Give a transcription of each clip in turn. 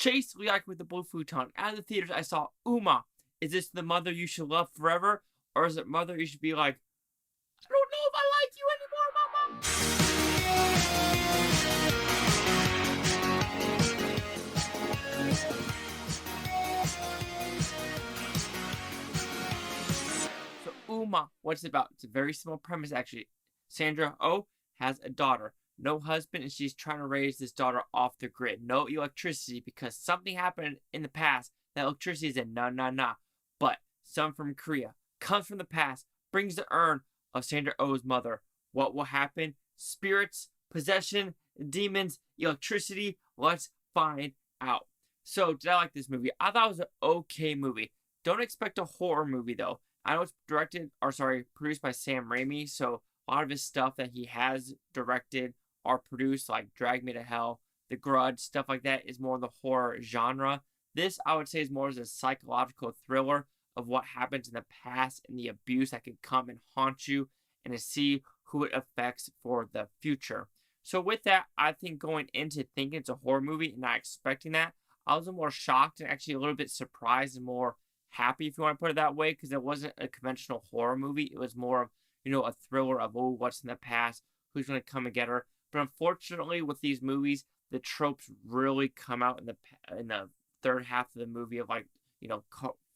Chase Leak with the blue futon. Out of the theaters, I saw Umma. Is this the mother you should love forever? Or is it mother you should be like, I don't know if I like you anymore, mama? So Umma, what's it about? It's a very simple premise, actually. Sandra has a daughter. No husband, and she's trying to raise this daughter off the grid. No electricity because something happened in the past that electricity is a nah. But some from Korea comes from the past, brings the urn of Sandra O's mother. What will happen? Spirits, possession, demons, electricity. Let's find out. So, did I like this movie? I thought it was an okay movie. Don't expect a horror movie though. I know it's produced by Sam Raimi, so a lot of his stuff that he has directed or produced, like Drag Me to Hell, The Grudge, stuff like that, is more the horror genre. This, I would say, is more as a psychological thriller of what happens in the past and the abuse that could come and haunt you, and to see who it affects for the future. So with that, I think going into thinking it's a horror movie and not expecting that, I was more shocked and actually a little bit surprised and more happy, if you want to put it that way, because it wasn't a conventional horror movie. It was more of, a thriller of, what's in the past, who's going to come and get her. But unfortunately, with these movies, the tropes really come out in the third half of the movie of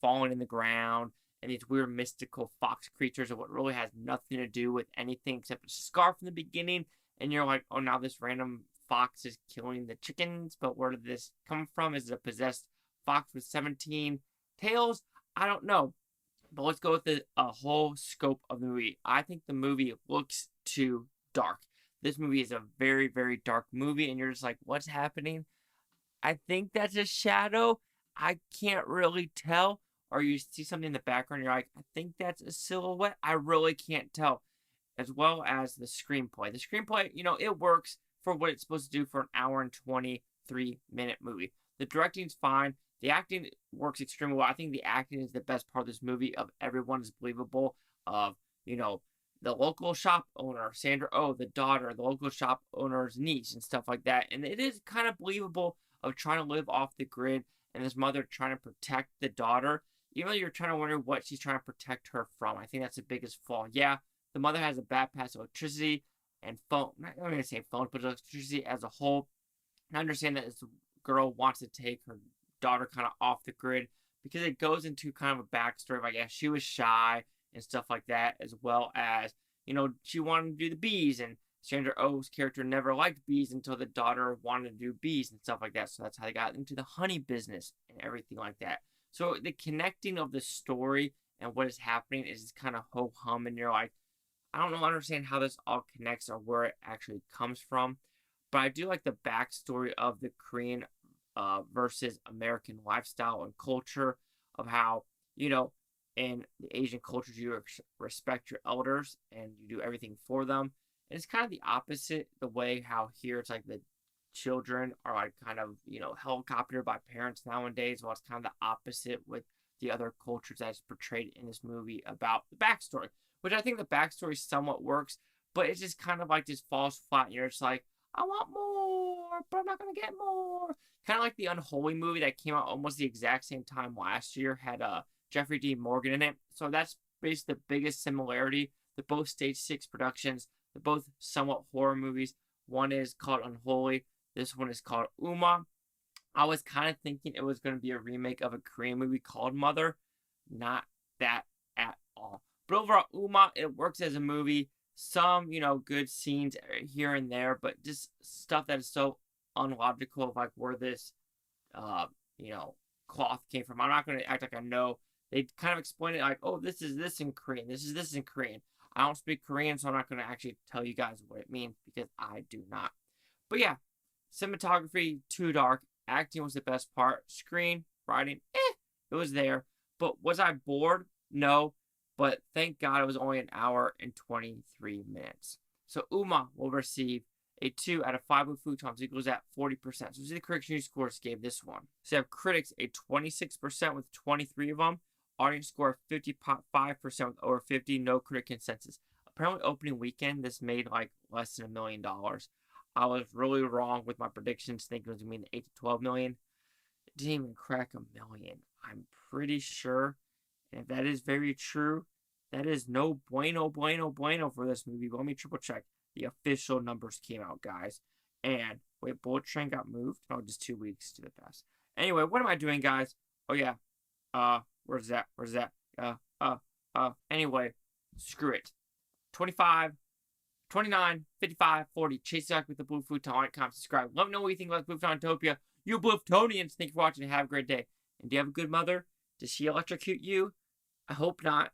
falling in the ground and these weird mystical fox creatures of what really has nothing to do with anything except a scarf in the beginning. And you're like, oh, now this random fox is killing the chickens. But where did this come from? Is it a possessed fox with 17 tails? I don't know. But let's go with the whole scope of the movie. I think the movie looks too dark. This movie is a very, very dark movie, and you're just like, what's happening? I think that's a shadow. I can't really tell. Or you see something in the background, you're like, I think that's a silhouette. I really can't tell. As well as the screenplay. The screenplay, it works for what it's supposed to do for an hour and 23-minute movie. The directing's fine. The acting works extremely well. I think the acting is the best part of this movie. Of everyone is believable. Of, the local shop owner, Sandra the daughter, the local shop owner's niece, and stuff like that. And it is kind of believable of trying to live off the grid and this mother trying to protect the daughter, even though you're trying to wonder what she's trying to protect her from. I think that's the biggest flaw. Yeah, the mother has a bad past of electricity and phone. I'm not going to say phone, but electricity as a whole. I understand that this girl wants to take her daughter kind of off the grid because it goes into kind of a backstory of, I guess, she was shy and stuff like that, as well as, she wanted to do the bees, and Sandra O's character never liked bees until the daughter wanted to do bees and stuff like that. So that's how they got into the honey business and everything like that. So the connecting of the story and what is happening is kind of ho-hum, and you're like, I don't understand how this all connects or where it actually comes from. But I do like the backstory of the Korean versus American lifestyle and culture, of how, in the Asian cultures, you respect your elders and you do everything for them. And it's kind of the opposite, the way how here it's like the children are like kind of, helicoptered by parents nowadays. Well, it's kind of the opposite with the other cultures that's portrayed in this movie about the backstory, which I think the backstory somewhat works, but it's just kind of like just falls flat. And you're just like, I want more, but I'm not going to get more. Kind of like the Unholy movie that came out almost the exact same time last year, had Jeffrey D. Morgan in it. So that's basically the biggest similarity. They're both Stage 6 productions. They're both somewhat horror movies. One is called Unholy. This one is called Umma. I was kind of thinking it was going to be a remake of a Korean movie called Mother. Not that at all. But overall, Umma, it works as a movie. Some, good scenes here and there, but just stuff that is so unlogical, like where this, cloth came from. I'm not going to act like I know. They kind of explain it like, oh, this is this in Korean. This is this in Korean. I don't speak Korean, so I'm not going to actually tell you guys what it means because I do not. But yeah, cinematography, too dark. Acting was the best part. Screen, writing, it was there. But was I bored? No. But thank God it was only an hour and 23 minutes. So Umma will receive a 2 out of 5 with futons, equals at 40%. So this is the Critics' News scores gave this one. So you have critics a 26% with 23 of them. Audience score 55% with over 50. No critic consensus. Apparently opening weekend, this made like less than $1 million. I was really wrong with my predictions, thinking it was going to be 8 to 12 million. It didn't even crack 1,000,000. I'm pretty sure. And if that is very true, that is no bueno, bueno, bueno for this movie. But let me triple check. The official numbers came out, guys. And wait, Bullet Train got moved? No, just 2 weeks to the past. Anyway, what am I doing, guys? Oh yeah. Where's that? Where's that? Anyway, screw it. 25, 29, 55, 40. Chase the with the Blue Futon. Like, comment, subscribe. Let me know what you think about Blueftonians. You Blueftonians, thank you for watching and have a great day. And do you have a good mother? Does she electrocute you? I hope not.